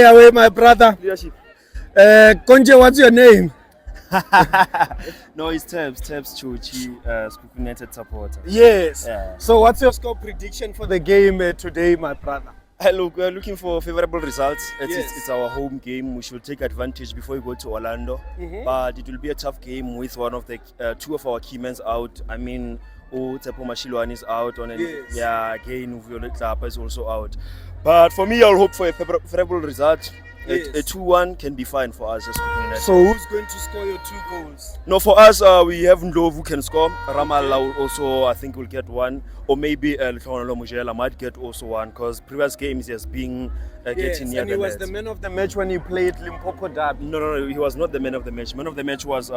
Away, my brother. Leadership. Konje, what's your name? No, it's Thabz Chuchi, Sekhukhune United supporter. Yes. Yeah. So, what's your score prediction for the game today, my brother? Look, we're looking for favorable results. Yes. It's our home game. We should take advantage before we go to Orlando. But it will be a tough game with one of the two of our key men out. I mean, Tsepo Mashilwan is out. Yes. Yeah, again, Violet Tlapa is also out. But for me, I'll hope for a favorable result. Yes. A 2-1 can be fine for us as Sekhukhune United. So, who's going to score your 2 goals? No, for us, we have Ndlovu who can score. Ramala will also, I think, will get 1. Or maybe Lekhaonalo Mojela might get also 1, because previous games he has been getting near and the he was net. the man of the match when he played Limpopo Derby. No, he was not the man of the match. Man of the match was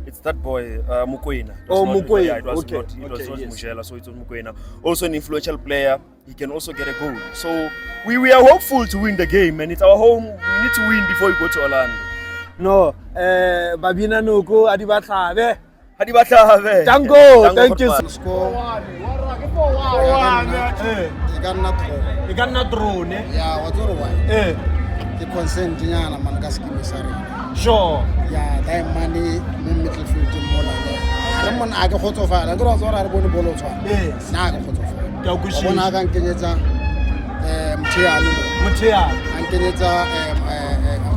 it's that boy Mukwena. Mukwena. Yeah, it was Okay. not. It was not Yes. Mojela, so it was Mukwena. Also an influential player. He can also get a goal. So we are hopeful to win the game, and it's our home. We need to win before we go to Orlando. No, Babina Nuku, Adibatave. Hadibatave. Thank you. You got not thrown, eh? Yeah, what's all right? The consent nyana man ka skimi sare. Sure. Yeah, that money in middle field mo la le. Ala mon a ke khotsofala, ke re tsora re bone bolo tswa. Yes. Na ke khotsofala. Ke a kushisa. Bona ka nkenyetsa Mthiali. Mthiali. Ankenyetsa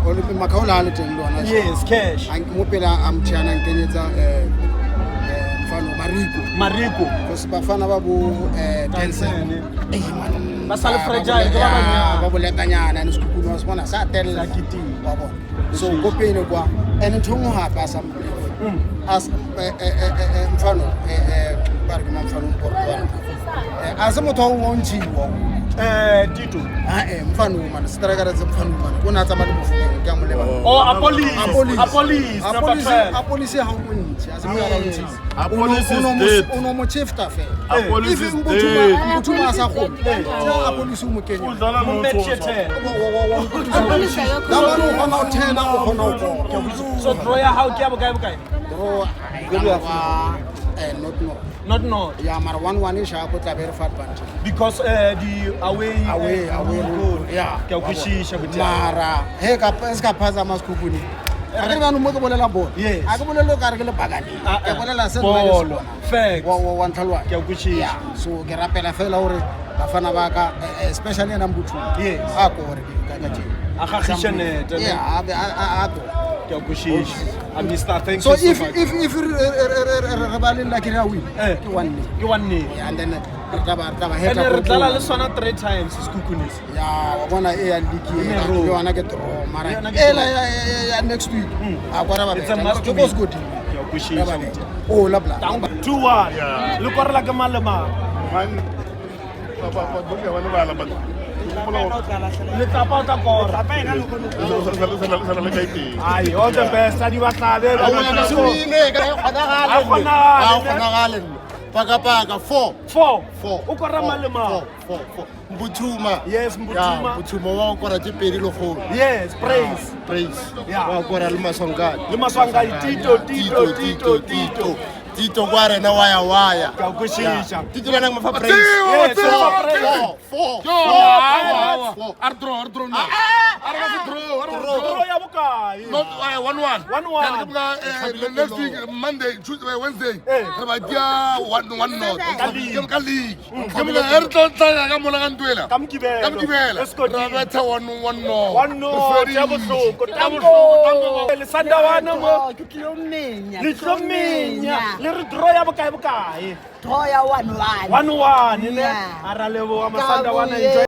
Olympic Makaula le teng lona. Yes, cash. An mo pela Mthiana ankenyetsa mfano Mariko. Because bafana ba bo Tencent. Ba sale fragile ke ba banyana. Ba bolekanyana ni Sekhukhune wa sibona sa tella kitting wa bona. So go pele kwa and ntho hape asa as mfano ba re ke mfano Portugal asa motho o nthiwa Tito mfano man striker tse mfano man bona tsa mali mofung ke a moleba a police a police ha o ntsi asa mo ya ntsi A police is dead. uno mo chief tafe A police is motho ma sa go a police mo kenya Udlala so draw ya how ke ya bokae not no yeah mara 1-1 is sharp tla be re fat bunch because the away yeah ke a kushisa buti mara he ka ska phaza Sekhukhune a re bana mo ke bolela bolo Yes. a ke bolelo ka re ke le bagane ke bolela se bolo fact wa nthalwa ke a kushisa so ke rapela fela hore bafana ba ka especially na mbuthu Yes. a ko re ka ka tjena a gagishanete yeah a ke a kushisa Mr. Thank so you so much if re ba le like re win ke 1-0 ke 1-0 and then re tla ba and heta re dlala le sona 3 times Sekhukhune ya wa bona ya league In a row. le yona ke draw mara Yona ke draw. ya next week a kwara ba It's a must ke win. go good ke a kushisa oh la bla 2-1 le korela ke malema le tapa ta kora ai all the best adi batlabe paka 4 o kora malema Mbuthuma yes Mbuthuma Mbuthuma wa kora ke pedi le go yes praise Yeah. wa kora le masongane le maswanga Tito kwa rena waya ke a kushisa Tito lana mafa praise yes Ardro no draw ya bokae Not 1-1. 1-1 Next week, Monday, Tuesday, Wednesday. Eh. Rabadia 1 not. League. Ka league. Kemela ertla tsaya ka mona ka ntwela. ka mokibelo Ka mokibela. let's go Rabetha 1 no. 1-0 ya bohloko tambo le sandawana mo ke tlo menya le tlomenya le re draw ya bokae draw ya 1-1 1-1 ne Yeah. a ra leboga Ka masandawana boye.